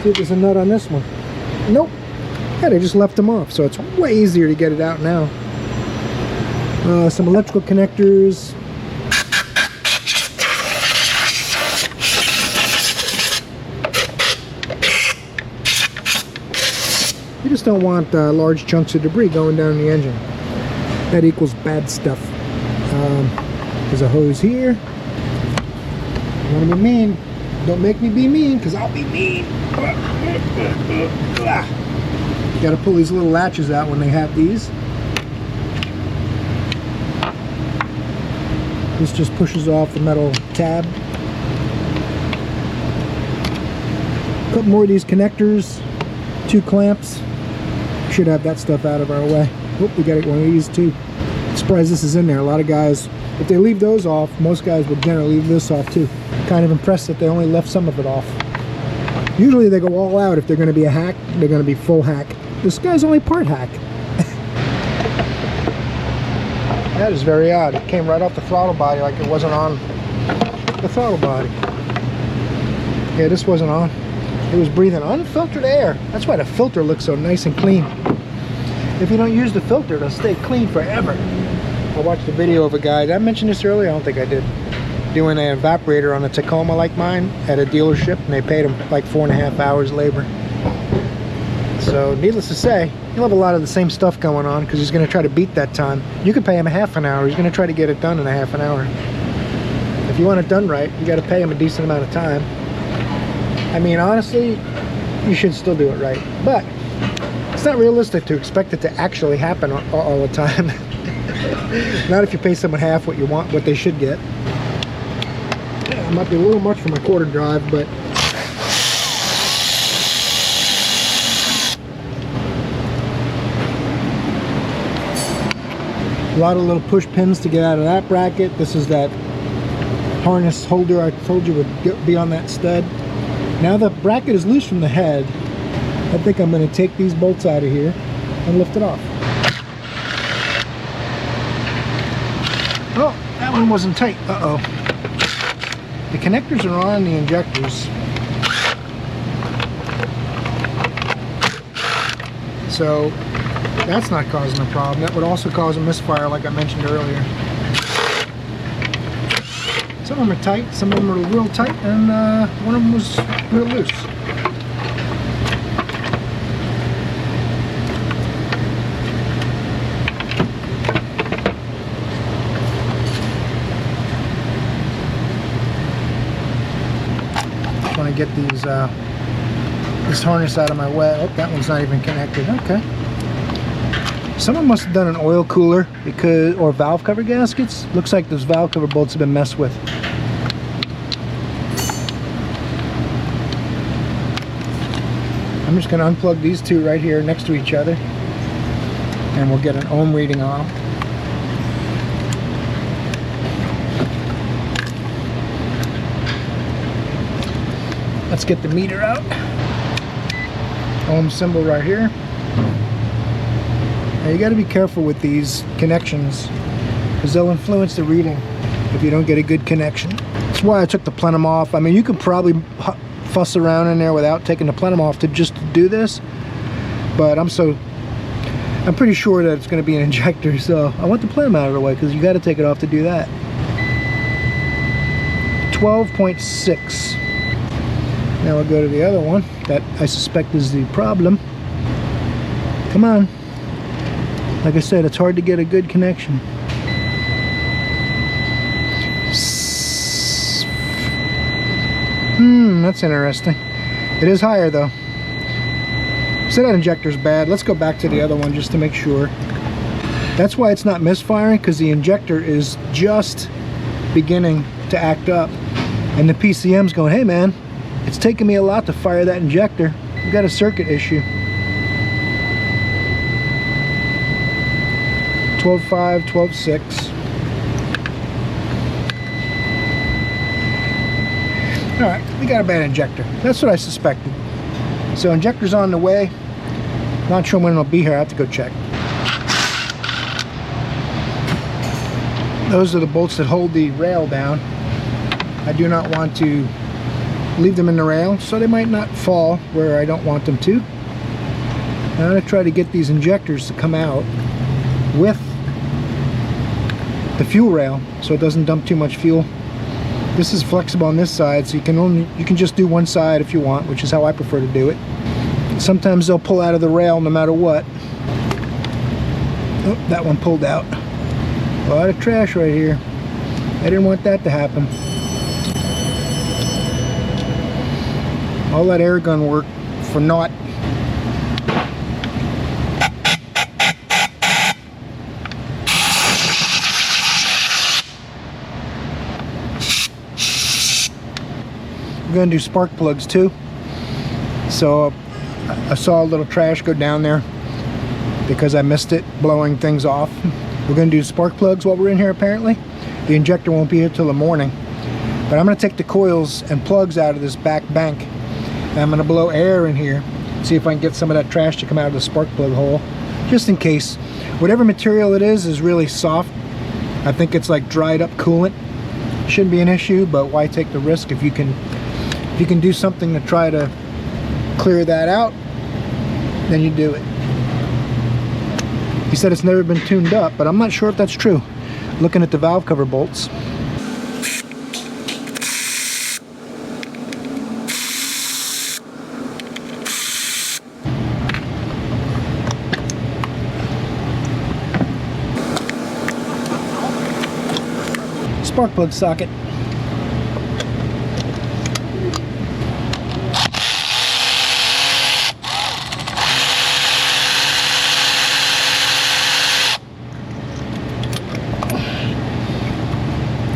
See if there's a nut on this one. Nope. Yeah, they just left them off, so it's way easier to get it out now. Some electrical connectors. You just don't want large chunks of debris going down the engine. That equals bad stuff. There's a hose here. You want to be mean? Don't make me be mean, because I'll be mean. Got to pull these little latches out when they have these. This just pushes off the metal tab. A couple more of these connectors, 2 clamps. Should have that stuff out of our way. Oh, we got one of these too. Surprised this is in there. A lot of guys, if they leave those off, most guys would generally leave this off too. Kind of impressed that they only left some of it off. Usually they go all out. If they're going to be a hack, they're going to be full hack. This guy's only part hack. That is very odd. It came right off the throttle body like it wasn't on the throttle body. Yeah, this wasn't on. It was breathing unfiltered air. That's why the filter looks so nice and clean. If you don't use the filter, it'll stay clean forever. I watched a video of a guy, did I mention this earlier? I don't think I did. Doing an evaporator on a Tacoma like mine at a dealership, and they paid him like 4.5 hours labor. So needless to say, he'll have a lot of the same stuff going on because he's going to try to beat that time. You can pay him a half an hour. He's going to try to get it done in a half an hour. If you want it done right, you got to pay him a decent amount of time. I mean, honestly, you should still do it right. But it's not realistic to expect it to actually happen all the time. Not if you pay someone half what you want, what they should get. Yeah, it might be a little much for my quarter drive, but a lot of little push pins to get out of that bracket. This is that harness holder I told you would be on that stud. Now the bracket is loose from the head. I think I'm going to take these bolts out of here and lift it off. Oh, that one wasn't tight. Uh-oh. The connectors are on the injectors. So that's not causing a problem. That would also cause a misfire like I mentioned earlier. Some of them are tight, some of them are real tight, and one of them was real loose. Just want to get these this harness out of my way. Oh, that one's not even connected. Okay. Someone must have done an oil cooler or valve cover gaskets. Looks like those valve cover bolts have been messed with. I'm just going to unplug these two right here next to each other, and we'll get an ohm reading on them. Let's get the meter out. Ohm symbol right here. Now you got to be careful with these connections because they'll influence the reading if you don't get a good connection. That's why I took the plenum off. I mean, you could probably fuss around in there without taking the plenum off to just do this, but I'm pretty sure that it's going to be an injector, so I want the plenum out of the way because you got to take it off to do that. 12.6. Now we'll go to the other one that I suspect is the problem. Come on. Like I said, it's hard to get a good connection. That's interesting. It is higher though. So that injector's bad. Let's go back to the other one just to make sure. That's why it's not misfiring, because the injector is just beginning to act up. And the PCM's going, hey man, it's taking me a lot to fire that injector. We've got a circuit issue. 12.5, 12.6. Alright, we got a bad injector. That's what I suspected. So injector's on the way. Not sure when it'll be here. I have to go check. Those are the bolts that hold the rail down. I do not want to leave them in the rail, so they might not fall where I don't want them to. I'm going to try to get these injectors to come out with the fuel rail so it doesn't dump too much fuel. This is flexible on this side, so you can just do one side if you want, which is how I prefer to do it. Sometimes they'll pull out of the rail no matter what. Oh, that one pulled out. A lot of trash right here. I didn't want that to happen. All that air gun work for naught. We're going to do spark plugs too. So I saw a little trash go down there because I missed it blowing things off. We're going to do spark plugs while we're in here apparently. The injector won't be here till the morning. But I'm going to take the coils and plugs out of this back bank. And I'm going to blow air in here. See if I can get some of that trash to come out of the spark plug hole. Just in case. Whatever material it is really soft. I think it's like dried up coolant. Shouldn't be an issue, but why take the risk if you can do something to try to clear that out, then you do it. He said it's never been tuned up, but I'm not sure if that's true. Looking at the valve cover bolts. Spark plug socket.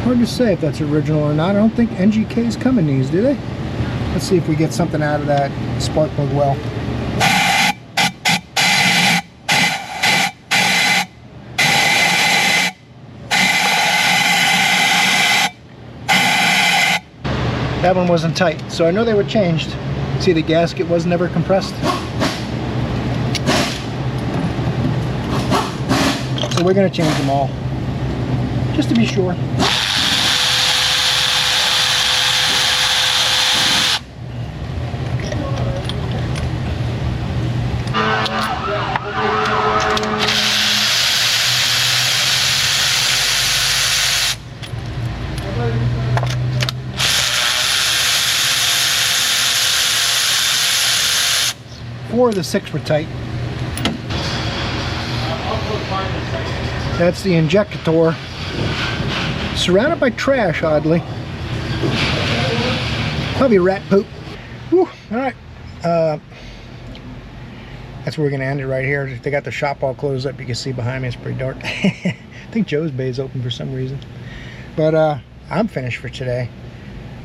Hard to say if that's original or not. I don't think NGKs come in these, do they? Let's see if we get something out of that spark plug well. That one wasn't tight, so I know they were changed. See, the gasket was never compressed. So we're going to change them all, just to be sure. Four of the six were tight. That's the Injector. Surrounded by trash, oddly. Probably rat poop. Whew. Alright. That's where we're going to end it right here. They got the shop all closed up. You can see behind me it's pretty dark. I think Joe's bay is open for some reason. But I'm finished for today.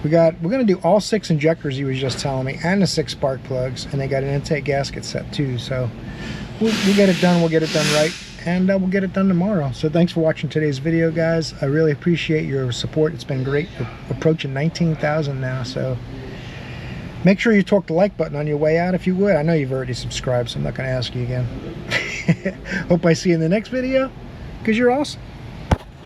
We're going to do all 6 injectors he was just telling me, and the 6 spark plugs, and they got an intake gasket set too. So we'll get it done. We'll get it done right, and we'll get it done tomorrow. So thanks for watching today's video, guys. I really appreciate your support. It's been great. We're approaching 19,000 now, so make sure you torque the like button on your way out if you would. I know you've already subscribed, so I'm not going to ask you again. Hope I see you in the next video, because you're awesome.